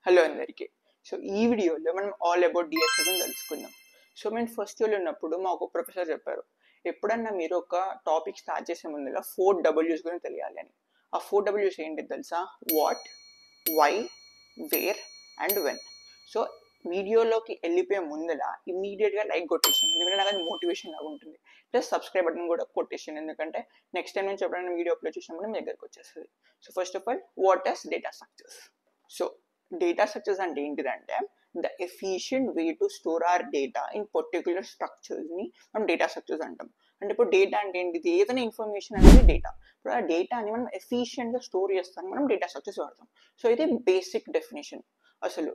Hello అందరికీ. So ఈ వీడియోలో మనం ఆల్ అబౌట్ డిఎస్ గురించి తెలుసుకుందాం. సో నేను ఫస్ట్ ఇయర్లో ఉన్నప్పుడు మా ఒక ప్రొఫెసర్ చెప్పారు, ఎప్పుడన్నా మీరు ఒక టాపిక్ స్టార్ట్ చేసే ముందుగా 4 W's గురించి తెలియాలి అని. ఆ 4 W's ఏంటి తెలుసా? What, why, where and when. So వీడియోలోకి వెళ్ళిపోయే ముందర ఇమీడియట్గా లైక్ కొట్టేసాను, ఎందుకంటే నాకు అది మోటివేషన్ లాగా ఉంటుంది. ప్లస్ సబ్స్క్రైబ్ బటన్ కూడా కొట్టేసాను, ఎందుకంటే నెక్స్ట్ టైం నుంచి ఎప్పుడైనా వీడియో అప్లోడ్ చేసినప్పుడు మీ దగ్గరకు వచ్చేస్తుంది. So first of all, what is data structures? So data structures అంటే ఏంటిదంటే the efficient way to store or data in particular స్ట్రక్చర్స్ని మనం డేటా స్ట్రక్చర్స్ అంటాం. అంటే ఇప్పుడు డేటా అంటే ఏంటిది? ఏదైనా ఇన్ఫర్మేషన్ అనేది డేటా. ఇప్పుడు ఆ డేటాని మనం ఎఫిషియెంట్గా స్టోర్ చేస్తాం, మనం డేటా స్ట్రక్చర్స్ వాడతాం. సో ఇది బేసిక్ డెఫినేషన్. అసలు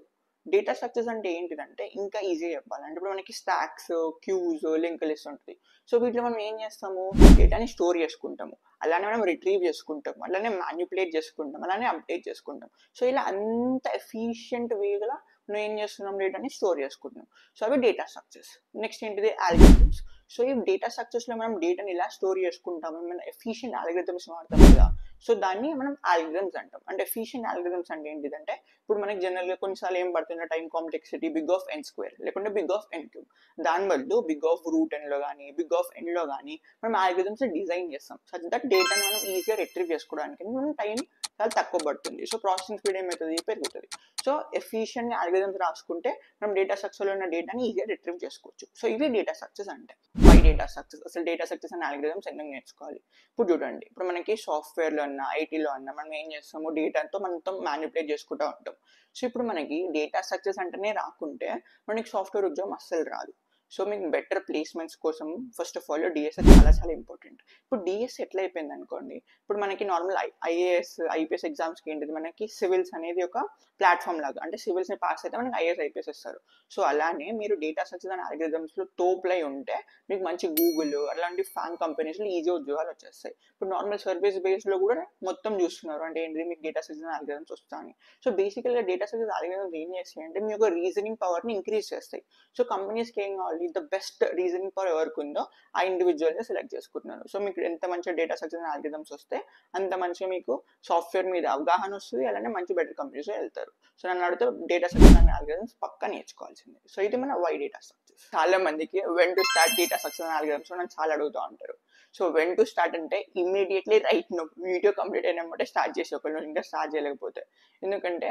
డేటా స్ట్రక్చర్స్ అంటే ఏంటిదంటే ఇంకా ఈజీగా చెప్పాలంటే ఇప్పుడు మనకి స్టాక్స్, క్యూస్, లింక్ లిస్ట్ ఉంటుంది. సో వీటిలో మనం ఏం చేస్తాము? డేటాని స్టోర్ చేసుకుంటాము, అలానే మనం రిట్రీవ్ చేసుకుంటాం, అలానే మ్యానిపులేట్ చేసుకుంటాం, అలానే అప్డేట్ చేసుకుంటాం. సో ఇలా అంత ఎఫిషియంట్ వేగా మనం ఏం చేస్తున్నాం? డేటాని స్టోర్ చేసుకుంటున్నాం. సో అవి డేటా స్ట్రక్చర్స్. నెక్స్ట్ ఏంటిది? ఆల్గరిథమ్స్. సో ఈ డేటా స్ట్రక్చర్స్లో మనం డేటాని ఇలా స్టోర్ చేసుకుంటాము, మనం ఎఫిషియంట్ ఆల్గరిథమ్స్ వాడతాం కదా. సో దాన్ని మనం ఆల్గరిథమ్స్ అంటాం. అంటే ఎఫిషియంట్ ఆల్గరిథమ్స్ అంటే ఏంటిదంటే ఇప్పుడు మనకి జనరల్గా కొన్నిసార్లు ఏం పడుతుంది? Time complexity big of n square లేకుంటే బిగ్ ఆఫ్ n క్యూబ్. దాని బదులు బిగ్ ఆఫ్ రూట్ n లో కానీ బిగ్ ఆఫ్ n లో కానీ మనం ఆల్గరిథమ్స్ డిజైన్ చేస్తాం, సచ్ దట్ డేటాని మనం ఈజీగా రిట్రీవ్ చేసుకోవడానికి మనం టైం చాలా తక్కువ పడుతుంది. సో ప్రాసెసింగ్ స్పీడ్ ఏమవుతుంది? పెరుగుతుంది. సో ఎఫిషియెంట్గా ఆల్గరిథమ్స్ రాసుకుంటే మనం డేటా స్ట్రక్చర్లో ఉన్న డేటాని ఈజీగా రిట్రీవ్ చేసుకోవచ్చు. సో ఇవి డేటా స్ట్రక్చర్స్ అంటే. Why data structures? అసలు డేటా స్ట్రక్చర్స్ అండ్ ఆల్గరిథమ్స్ ఎందుకు నేర్చుకోవాలి? ఇప్పుడు చూడండి, ఇప్పుడు మనకి సాఫ్ట్వేర్లో అన్న ఐటీలో అన్న మనం ఏం చేస్తాము? డేటాతో మనతో మ్యానిపులేట్ చేసుకుంటూ ఉంటాం. సో ఇప్పుడు మనకి డేటా స్ట్రక్చర్స్ అంటేనే రాకుంటే మనకి సాఫ్ట్వేర్ ఉద్యోగం అస్సలు రాదు. సో మీకు బెటర్ ప్లేస్మెంట్స్ కోసం ఫస్ట్ ఆఫ్ ఆల్ డిఎస్ చాలా చాలా ఇంపార్టెంట్. ఇప్పుడు డిఎస్ ఎట్లా అయిపోయింది అనుకోండి, ఇప్పుడు మనకి నార్మల్ ఐఏఎస్ ఐపీఎస్ ఎగ్జామ్స్కి ఏంటిది? మనకి సివిల్స్ అనేది ఒక ప్లాట్ఫామ్ లాగా. అంటే సివిల్స్ని పాస్ అయితే మనకి ఐఏఎస్ ఐపీఎస్ ఇస్తారు. సో అలానే మీరు డేటా స్ట్రక్చర్స్ అండ్ ఆల్గరిథమ్స్లో తోపులై ఉంటే మీకు మంచి గూగుల్ అలాంటి ఫ్యాన్ కంపెనీస్లో ఈజీ ఉద్యోగాలు వచ్చేస్తాయి. ఇప్పుడు నార్మల్ సర్వీస్ బేస్లో కూడా మొత్తం చూస్తున్నారు, అంటే ఏంటిది? మీకు డేటా స్ట్రక్చర్స్ అండ్ ఆల్గరిథమ్స్ వస్తాయి. సో బేసికల్గా డేటా స్ట్రక్చర్స్ ఆల్గరిథమ్స్ ఏం చేస్తాయి అంటే మీ యొక్క రీజనింగ్ పవర్ని ఇంక్రీజ్ చేస్తాయి. సో కంపెనీస్కి ఏం కావాలి? ద బెస్ట్ రీజనింగ్ పవర్ ఎవరికి ఉందో ఆ ఇండివిజువల్ని సెలెక్ట్ చేసుకుంటున్నారు. సో మీకు ఎంత మంచిగా డేటా స్ట్రక్చర్స్ అండ్ ఆల్గరిథమ్స్ వస్తే అంత మంచిగా మీకు సాఫ్ట్వేర్ మీద అవగాహన వస్తుంది, అలానే మంచి బెటర్ కంపెనీస్లో వెళ్తారు. సో నన్ను అడిగితే డేటా స్ట్రక్చర్స్ అండ్ ఆల్గరిథమ్స్ పక్కా నేర్చుకోవాల్సింది. సో ఇది మన వై డేటా స్ట్రక్చర్స్. చాలా మందికి when to start data structures and algorithms నన్ను చాలా అడుగుతూ ఉంటారు. సో వెన్ టు స్టార్ట్ అంటే immediately right now, video complete అయినప్పుడు స్టార్ట్ చేసి ఒకళ్ళు ఇంకా స్టార్ట్ చేయలేకపోతే. ఎందుకంటే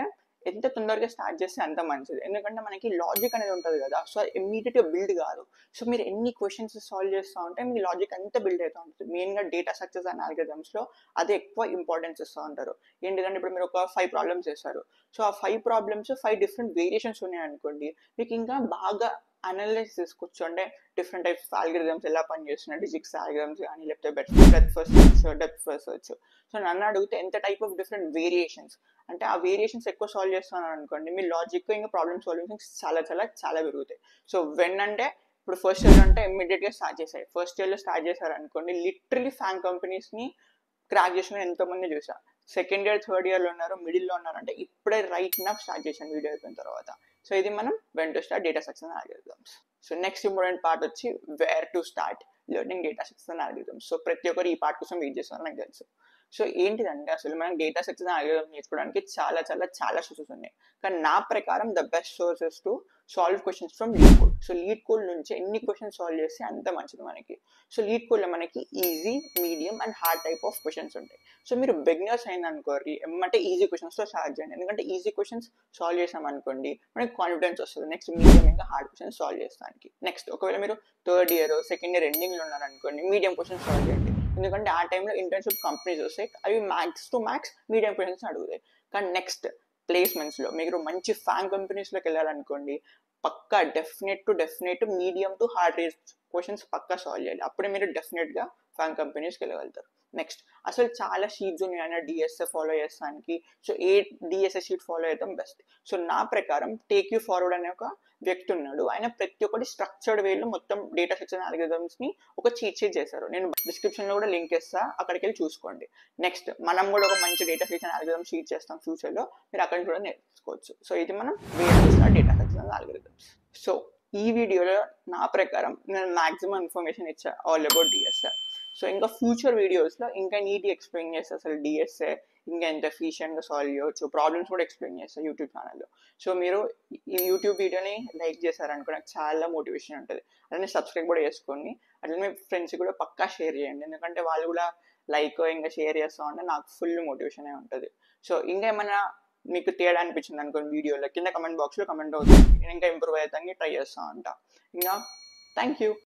ఎంత తొందరగా స్టార్ట్ చేస్తే అంత మంచిది. ఎందుకంటే మనకి లాజిక్ అనేది ఉంటుంది కదా, సో ఇమ్మీడియట్గా బిల్డ్ కాదు. సో మీరు ఎన్ని క్వశ్చన్స్ సాల్వ్ చేస్తూ ఉంటే మీ లాజిక్ అంతా బిల్డ్ అవుతూ ఉంటుంది. మెయిన్గా డేటా స్ట్రక్చర్స్ అండ్ ఆల్గరిథమ్స్లో అదే ఎక్కువ ఇంపార్టెన్స్ ఇస్తూ ఉంటారు. ఏంటిదంటే ఇప్పుడు మీరు ఒక 5 ప్రాబ్లమ్స్ చేస్తారు. సో ఆ 5 ప్రాబ్లమ్స్ 5 డిఫరెంట్ వేరియేషన్స్ ఉన్నాయనుకోండి, మీకు ఇంకా బాగా అనలైజ్ చేసుకోవచ్చు. అంటే డిఫరెంట్ టైప్స్ ఆఫ్ ఆల్గరిథమ్స్ ఎలా పనిచేస్తున్నాయి, డిజిక్స్ ఆల్గరిథమ్స్ కానీ లేకపోతే breadth first search, depth first search. So నన్ను అడిగితే ఎంత టైప్ ఆఫ్ డిఫరెంట్ వేరియేషన్స్, అంటే ఆ వేరియేషన్స్ ఎక్కువ సాల్వ్ చేస్తున్నాను అనుకోండి, మీ లాజిక్ ఇంకా ప్రాబ్లమ్ సాల్వింగ్ చాలా చాలా చాలా పెరుగుతాయి. సో వెన్ అంటే ఇప్పుడు ఫస్ట్ ఇయర్ అంటే ఇమ్మీడియట్గా స్టార్ట్ చేశారు. ఫస్ట్ ఇయర్లో స్టార్ట్ చేశారు అనుకోండి, లిటరలీ ఫ్యాన్ కంపెనీస్ని క్రాక్ చేసిన ఎంతోమంది చూసా. సెకండ్ ఇయర్ థర్డ్ ఇయర్లో ఉన్నారు, మిడిల్లో ఉన్నారు, అంటే ఇప్పుడే రైట్ నా స్టార్ట్ చేశాను వీడియో అయిపోయిన తర్వాత. సో ఇది మనం when to start data structures and algorithms. So next important part వచ్చి where to start learning data structures and algorithms. So ప్రతి ఒక్కరు ఈ పార్ట్ కోసం వెయిట్ చేస్తున్నారు నాకు తెలుసు. సో ఏంటిదంటే అసలు మనం డేటా స్ట్రక్చర్స్ అండ్ ఆల్గరిథమ్స్ నేర్చుకోవడానికి చాలా చాలా చాలా సోర్సెస్ ఉన్నాయి. కానీ నా ప్రకారం the best sources to solve questions from lead code. So lead code నుంచి ఎన్ని క్వశ్చన్స్ సాల్వ్ చేస్తే అంత మంచిది మనకి. సో లీడ్ కోడ్లో మనకి easy, medium and hard type of questions ఉంటాయి. సో మీరు బిగినర్స్ అయిందనుకోండి, ఏమంటే ఈజీ క్వశ్చన్స్తో స్టార్ట్ చేయండి. ఎందుకంటే ఈజీ క్వశ్చన్స్ సాల్వ్ చేసామనుకోండి మనకి కాన్ఫిడెన్స్ వస్తుంది నెక్స్ట్ మీడియం ఇంకా హార్డ్ క్వశ్చన్స్ సాల్వ్ చేస్తానికి. నెక్స్ట్ ఒకవేళ మీరు థర్డ్ ఇయర్ సెకండ్ ఇయర్ ఎండింగ్లో ఉన్నారనుకోండి, మీడియం క్వశ్చన్స్ సాల్వ్ చేయండి. ఎందుకంటే ఆ టైంలో ఇంటర్న్షిప్ కంపెనీస్ వస్తాయి, అవి max to max medium questions అడుగుతాయి. కానీ నెక్స్ట్ ప్లేస్మెంట్స్లో మీరు మంచి ఫ్యాన్ కంపెనీస్లోకి వెళ్ళాలనుకోండి, పక్కా డెఫినెట్ మీడియం టు హార్డ్ రేస్ క్వశ్చన్స్ పక్కా సాల్వ్ చేయాలి. అప్పుడే మీరు డెఫినెట్గా ఫ్యాన్ కంపెనీస్కి వెళ్ళగలుగుతారు. నెక్స్ట్ అసలు చాలా షీట్స్ ఉన్నాయి డిఎస్ఏ ఫాలో చేస్తానికి. సో ఏ డిఎస్ఏ షీట్ ఫాలో చేయడం బెస్ట్? సో నా ప్రకారం టేక్ యూ ఫార్వర్డ్ అనే ఒక వ్యక్తి ఉన్నాడు. ఆయన ప్రతి ఒక్కటి స్ట్రక్చర్డ్ వేలో మొత్తం డేటా స్ట్రక్చర్ ఆల్గరిథమ్స్ని ఒక చీట్ షీట్ చేశారు. నేను డిస్క్రిప్షన్లో కూడా లింక్ ఇస్తా, అక్కడికి వెళ్ళి చూసుకోండి. నెక్స్ట్ మనం కూడా ఒక మంచి డేటా స్ట్రక్చర్ ఆల్గరిథమ్ షీట్ చేస్తాం ఫ్యూచర్లో, మీరు అక్కడ కూడా నేర్చుకోవచ్చు. సో ఇది మనం డేటా స్ట్రక్చర్ ఆల్గరిథమ్స్. సో ఈ వీడియోలో నా ప్రకారం నేను మ్యాక్సిమం ఇన్ఫర్మేషన్ ఇచ్చా ఆల్ అబౌట్ డిఎస్ఏ. సో ఇంకా ఫ్యూచర్ వీడియోస్లో ఇంకా నీట్గా ఎక్స్ప్లెయిన్ చేస్తా అసలు డిఎస్ఏ ఇంకా ఎంత ఎఫిషియెంట్గా సాల్వ్ చేయవచ్చు, ప్రాబ్లమ్స్ కూడా ఎక్స్ప్లెయిన్ చేస్తాను యూట్యూబ్ ఛానల్లో. సో మీరు ఈ యూట్యూబ్ వీడియోని లైక్ చేశారనుకో నాకు చాలా మోటివేషన్ ఉంటుంది. అలానే సబ్స్క్రైబ్ కూడా చేసుకోండి. అట్లనే మీ ఫ్రెండ్స్ కూడా పక్కా షేర్ చేయండి, ఎందుకంటే వాళ్ళు కూడా లైక్ ఇంకా షేర్ చేస్తూ ఉంటే నాకు ఫుల్ మోటివేషన్ ఉంటుంది. సో ఇంకా ఏమైనా మీకు తేడా అనిపించింది అనుకోండి వీడియోలో కింద కమెంట్ బాక్స్లో కమెంట్ అవుతుంది, నేను ఇంకా ఇంప్రూవ్ అవుతానికి ట్రై చేస్తూ ఉంటా. ఇంకా థ్యాంక్ యూ.